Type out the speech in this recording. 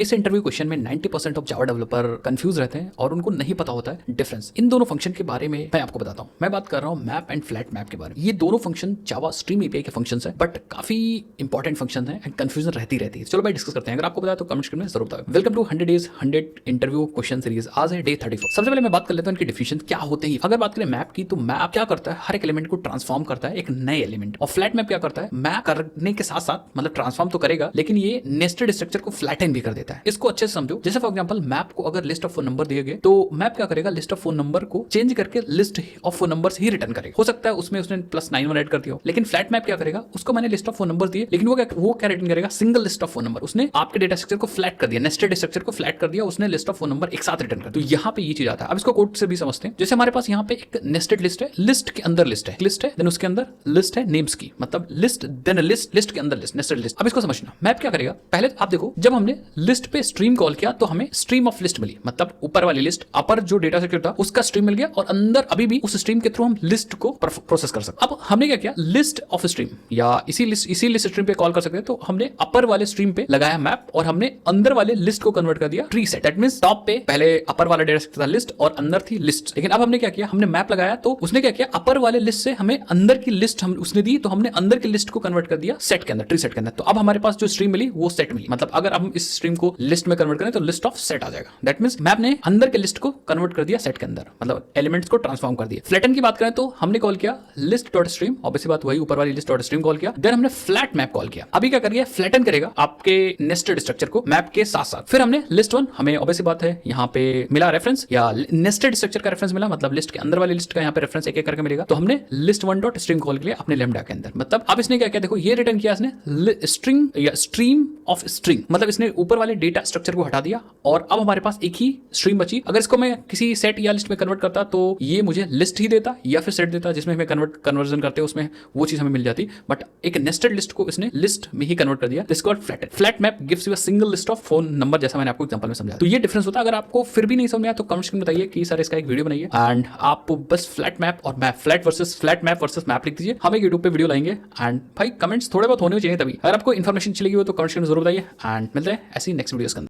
इस interview question में 90% of Java developer confuse रहते हैं और उनको नहीं पता होता है डिफरेंस। इन दोनों फंक्शन के बारे में मैं आपको बताता हूं। मैं बात कर रहा हूं मैप एंड फ्लैट मैप के बारे में। ये दोनों फंक्शन जावा स्ट्रीम एपीआई के फंक्शंस हैं, बट काफी इंपॉर्टेंट फंक्शन है एंड कंफ्यूजन रहती है। चलो भाई डिस्कस करते हैं। अगर आपको पता है तो कमेंट सेक्शन में जरूर बताओ। Welcome to 100 days 100 interview question series. आज है डे 34। सबसे पहले मैं बात कर लेता हूं इनकी डेफिनेशन क्या होते हैं। अगर बात करें मैप की, तो मैप क्या करता है, हर एक एलिमेंट को ट्रांसफॉर्म करता है एक नए एलिमेंट। और फ्लैट मैप क्या करता है, मैप करने के साथ साथ मतलब ट्रांसफॉर्म तो करेगा, लेकिन ये नेस्टेड स्ट्रक्चर को फ्लैटन भी कर देता है। इसको अच्छे से समझो। जैसे फॉर एग्जांपल मैप को अगर लिस्ट ऑफ फोन नंबर दिए गए, तो मैप क्या करेगा, लिस्ट ऑफ फोन नंबर को चेंज करके list of phone numbers he return करेगा। हो सकता है उसमें उसने +91 ऐड कर दिया हो, लेकिन फ्लैट मैप क्या करेगा, उसको मैंने लिस्ट ऑफ फोन नंबर दिए, लेकिन वो क्या रिटर्न करेगा, single list of phone number. उसने आपके डेटा स्ट्रक्चर को फ्लैट कर दिया, नेस्टेड स्ट्रक्चर को फ्लैट कर दिया, उसने लिस्ट ऑफ फोन नंबर एक साथ रिटर्न कर दिया। तो यहाँ पे ये चीज आता है। अब इसको कोड से भी समझते हैं। जैसे हमारे पास यहाँ पे एक नेस्टेड लिस्ट है, लिस्ट के अंदर लिस्ट है, देन उसके अंदर लिस्ट है नेम्स की, मतलब लिस्ट देन लिस्ट के अंदर लिस्ट, नेस्टेड लिस्ट। अब इसको समझना, मैप क्या करेगा, पहले आप देखो, जब हमने लिस्ट पे स्ट्रीम कॉल किया तो हमें स्ट्रीम ऑफ लिस्ट मिली, मतलब ऊपर वाली लिस्ट, अपर जो डेटा स्ट्रक्चर था उसका स्ट्रीम मिल गया, और अंदर अभी भी उस स्ट्रीम के थ्रू हम लिस्ट को प्रोसेस कर सकते। अब हमने क्या किया, लिस्ट ऑफ स्ट्रीम या इसी लिस्ट स्ट्रीम पे कॉल कर सकते हैं। तो हमने अपर वाले स्ट्रीम पे लगाया मैप, और हमने अंदर वाले लिस्ट को कन्वर्ट कर दिया tree set. That means top पे पहले अपर वाला डेटा स्ट्रक्चर था लिस्ट, और अंदर थी लिस्ट। लेकिन अब हमने क्या किया, हमने मैप लगाया, तो उसने क्या किया, अपर वाले लिस्ट से हमें अंदर की लिस्ट उसने दी, तो हमने अंदर की लिस्ट को कन्वर्ट कर दिया सेट के अंदर, ट्री सेट के अंदर। तो अब हमारे पास जो स्ट्रीम मिली वो सेट मिली। मतलब अगर हम इस स्ट्रीम को लिस्ट में कन्वर्ट करें तो लिस्ट ऑफ सेट आ जाएगा। दैट मींस मैप ने अंदर के लिस्ट को कन्वर्ट कर दिया सेट के अंदर, मतलब एलिमेंट्स को ट्रांसफॉर्म कर दिया। फ्लैटन की बात करें तो हमने कॉल किया लिस्ट डॉट स्ट्रीम, ऑब्वियसली बात वही ऊपर वाली लिस्ट डॉट स्ट्रीम कॉल किया, देन हमने फ्लैट मैप कॉल किया। अभी क्या करिए, फ्लैटन करेगा आपके नेस्टेड स्ट्रक्चर को मैप के साथ साथ। फिर हमने लिस्ट वन, हमें ऑब्वियसली बात है यहाँ पे मिला रेफरेंस, या नेस्टेड स्ट्रक्चर का रेफरेंस मिला, मतलब लिस्ट के अंदर वाली लिस्ट का यहाँ पे रेफरेंस एक एक करके मिलेगा। तो हमने list one dot stream call किया अपने लैम्डा के अंदर। मतलब अब इसने क्या किया, देखो ये रिटर्न किया इसने स्ट्रिंग या स्ट्रीम ऑफ स्ट्रिंग, मतलब इसने ऊपर वाले डेटा स्ट्रक्चर को हटा दिया, और अब हमारे पास एक ही स्ट्रीम बची। अगर इसको मैं किसी सेट या लिस्ट में कन्वर्ट करता तो ये मुझे लिस्ट ही देता या फिर सेट देता, जिसमें हमें कन्वर्जन करते हैं उसमें वो चीज हमें मिल जाती। बट एक नेस्टेड लिस्ट को इसने लिस्ट में ही कन्वर्ट कर दिया। This called flat map gives you a single list of phone number, जैसा मैंने आपको एग्जांपल में समझाया। तो ये डिफरेंस होता है। अगर आपको फिर भी नहीं समझ में आया तो कमेंट सेक्शन में बताइए कि सर इसका एक वीडियो बनाइए, एंड आप बस फ्लैट मैप और map, flat map versus map लिख दीजिए, हम एक यूट्यूब पे वीडियो लाएंगे। एंड भाई कमेंट्स थोड़े बहुत होने चाहिए तभी। अगर आपको इन्फॉर्मेशन चलेगी हो तो कमेंट सेक्शन में जरूर बताइए, एंड मिलते हैं ऐसी नेक्स्ट वीडियोस के अंदर।